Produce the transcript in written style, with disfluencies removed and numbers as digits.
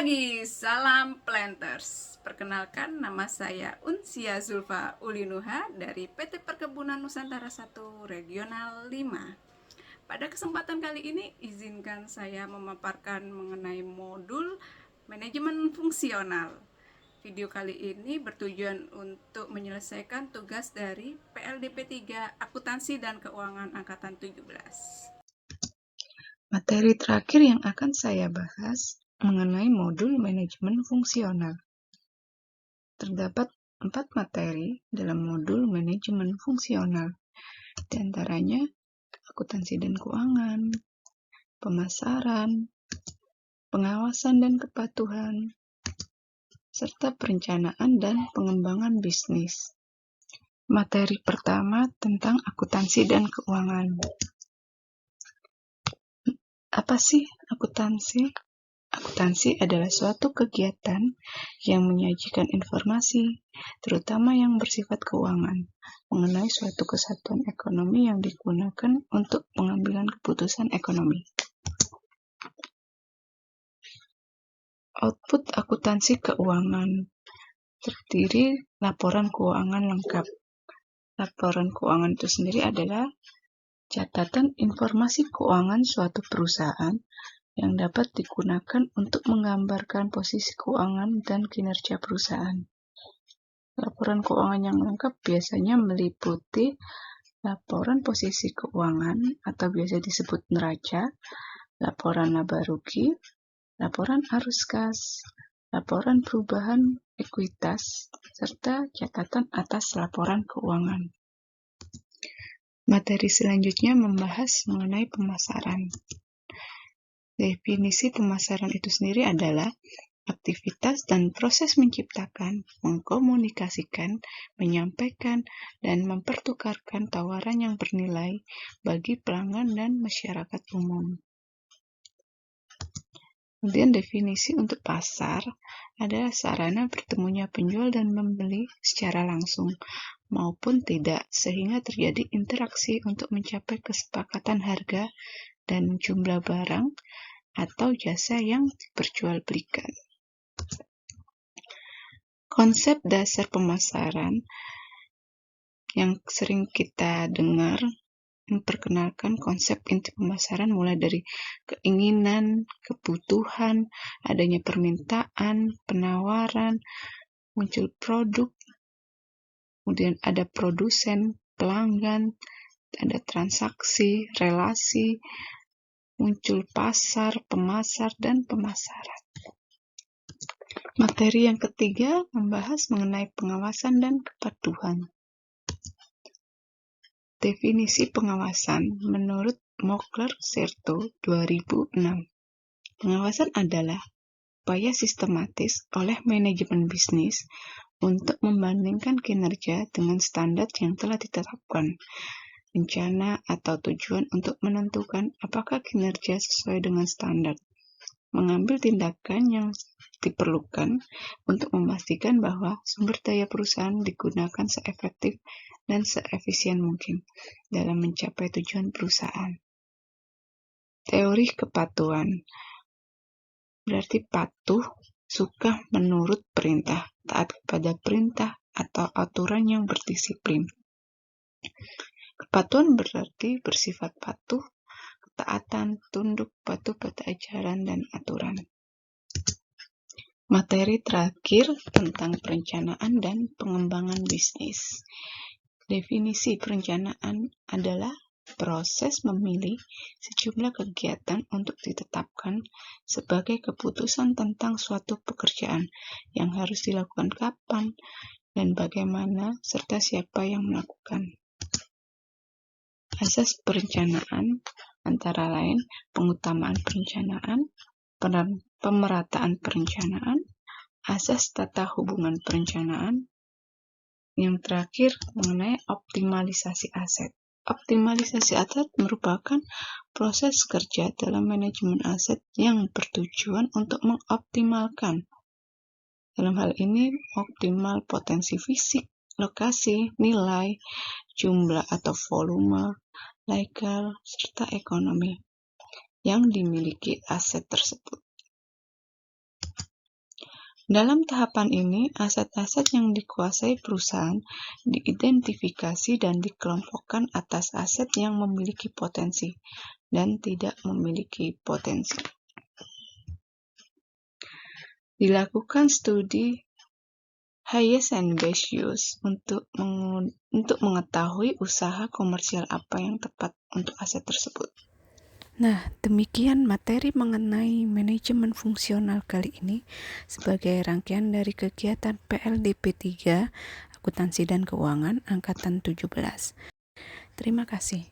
pagi, salam Planters. Perkenalkan, nama saya Unsia Zulfa Ulinuha dari PT Perkebunan Nusantara 1 Regional 5. Pada kesempatan kali ini, izinkan saya memaparkan mengenai modul manajemen fungsional. Video kali ini bertujuan untuk menyelesaikan tugas dari PLDP 3 Akuntansi dan Keuangan Angkatan 17. Materi terakhir yang akan saya bahas mengenai modul manajemen fungsional. Terdapat 4 materi dalam modul manajemen fungsional, di antaranya akuntansi dan keuangan, pemasaran, pengawasan dan kepatuhan, serta perencanaan dan pengembangan bisnis. Materi pertama tentang akuntansi dan keuangan. Apa sih akuntansi? Akuntansi adalah suatu kegiatan yang menyajikan informasi, terutama yang bersifat keuangan, mengenai suatu kesatuan ekonomi yang digunakan untuk pengambilan keputusan ekonomi. Output akuntansi keuangan terdiri laporan keuangan lengkap. Laporan keuangan itu sendiri adalah catatan informasi keuangan suatu perusahaan yang dapat digunakan untuk menggambarkan posisi keuangan dan kinerja perusahaan. Laporan keuangan yang lengkap biasanya meliputi laporan posisi keuangan atau biasa disebut neraca, laporan laba rugi, laporan arus kas, laporan perubahan ekuitas, serta catatan atas laporan keuangan. Materi selanjutnya membahas mengenai pemasaran. Definisi pemasaran itu sendiri adalah aktivitas dan proses menciptakan, mengkomunikasikan, menyampaikan, dan mempertukarkan tawaran yang bernilai bagi pelanggan dan masyarakat umum. Kemudian definisi untuk pasar adalah sarana bertemunya penjual dan pembeli secara langsung maupun tidak, sehingga terjadi interaksi untuk mencapai kesepakatan harga dan jumlah barang atau jasa yang diperjualbelikan. Konsep dasar pemasaran yang sering kita dengar memperkenalkan konsep inti pemasaran mulai dari keinginan, kebutuhan, adanya permintaan, penawaran, muncul produk, kemudian ada produsen, pelanggan, ada transaksi, relasi, muncul pasar, pemasar, dan pemasaran. Materi yang ketiga membahas mengenai pengawasan dan kepatuhan. Definisi pengawasan menurut Mokler-Serto 2006. Pengawasan adalah upaya sistematis oleh manajemen bisnis untuk membandingkan kinerja dengan standar yang telah ditetapkan, rencana atau tujuan untuk menentukan apakah kinerja sesuai dengan standar, mengambil tindakan yang diperlukan untuk memastikan bahwa sumber daya perusahaan digunakan seefektif dan seefisien mungkin dalam mencapai tujuan perusahaan. Teori kepatuhan berarti patuh, suka menurut perintah, taat kepada perintah atau aturan yang berdisiplin. Kepatuhan berarti bersifat patuh, ketaatan, tunduk, patuh pada ajaran dan aturan. Materi terakhir tentang perencanaan dan pengembangan bisnis. Definisi perencanaan adalah proses memilih sejumlah kegiatan untuk ditetapkan sebagai keputusan tentang suatu pekerjaan yang harus dilakukan kapan dan bagaimana serta siapa yang melakukan. Asas perencanaan antara lain pengutamaan perencanaan, pemerataan perencanaan, asas tata hubungan perencanaan, yang terakhir mengenai optimalisasi aset. Optimalisasi aset merupakan proses kerja dalam manajemen aset yang bertujuan untuk mengoptimalkan. Dalam hal ini, optimal potensi fisik, lokasi, nilai, jumlah atau volume, legal, serta ekonomi yang dimiliki aset tersebut. Dalam tahapan ini, aset-aset yang dikuasai perusahaan diidentifikasi dan dikelompokkan atas aset yang memiliki potensi dan tidak memiliki potensi. Dilakukan studi highest and best use untuk mengetahui usaha komersial apa yang tepat untuk aset tersebut. Nah, demikian materi mengenai manajemen fungsional kali ini sebagai rangkaian dari kegiatan PLDP 3 Akuntansi dan Keuangan Angkatan 17. Terima kasih.